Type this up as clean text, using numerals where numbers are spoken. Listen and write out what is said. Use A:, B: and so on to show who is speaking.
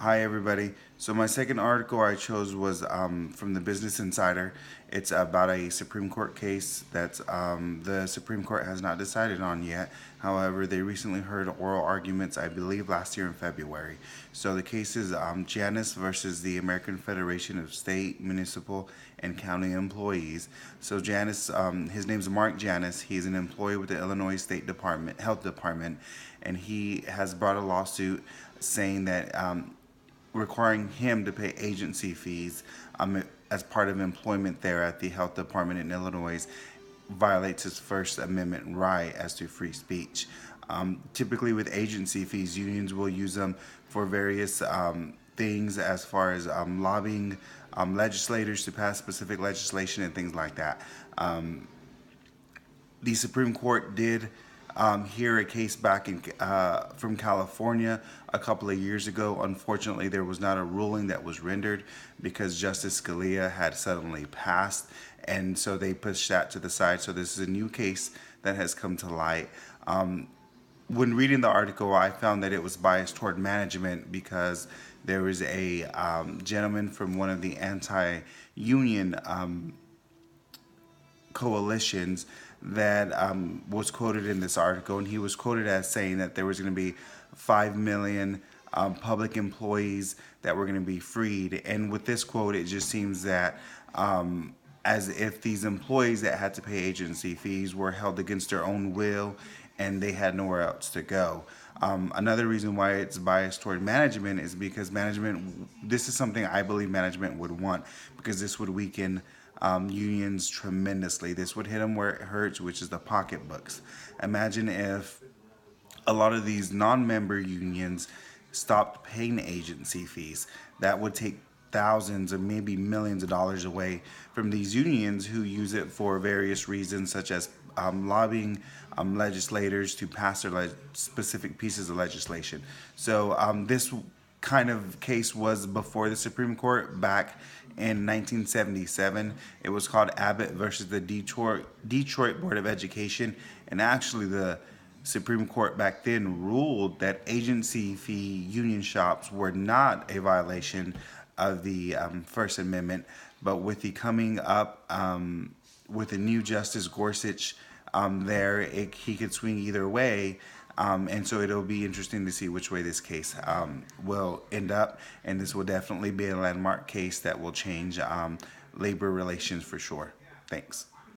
A: Hi, everybody. So, my second article I chose was from the Business Insider. It's about a Supreme Court case that the Supreme Court has not decided on yet. However, they recently heard oral arguments, I believe, last year in February. So, the case is Janus versus the American Federation of State, Municipal, and County Employees. So, Janus, his name's Mark Janus. He's an employee with the Illinois State Department, Health Department, and he has brought a lawsuit saying that requiring him to pay agency fees as part of employment there at the health department in Illinois violates his First Amendment right as to free speech. Typically, with agency fees, unions will use them for various things as far as lobbying legislators to pass specific legislation and things like that. The Supreme Court did hear a case back from California a couple of years ago. Unfortunately, there was not a ruling that was rendered because Justice Scalia had suddenly passed, and so they pushed that to the side. So this is a new case that has come to light. When reading the article, I found that it was biased toward management because there was a gentleman from one of the anti-union coalitions that was quoted in this article, and he was quoted as saying that there was going to be 5 million public employees that were going to be freed. And with this quote, it just seems that as if these employees that had to pay agency fees were held against their own will and they had nowhere else to go. Another reason why it's biased toward management is because this is something I believe management would want, because this would weaken unions tremendously. This would hit them where it hurts, which is the pocketbooks. Imagine if a lot of these non-member unions stopped paying agency fees. That would take thousands or maybe millions of dollars away from these unions who use it for various reasons, such as lobbying legislators to pass their specific pieces of legislation. So this kind of case was before the Supreme Court back in 1977. It was called Abbott versus the Detroit Board of Education, and actually the Supreme Court back then ruled that agency fee union shops were not a violation of the First Amendment. But with the coming up with the new Justice Gorsuch he could swing either way. And so it'll be interesting to see which way this case will end up. And this will definitely be a landmark case that will change labor relations for sure. Thanks.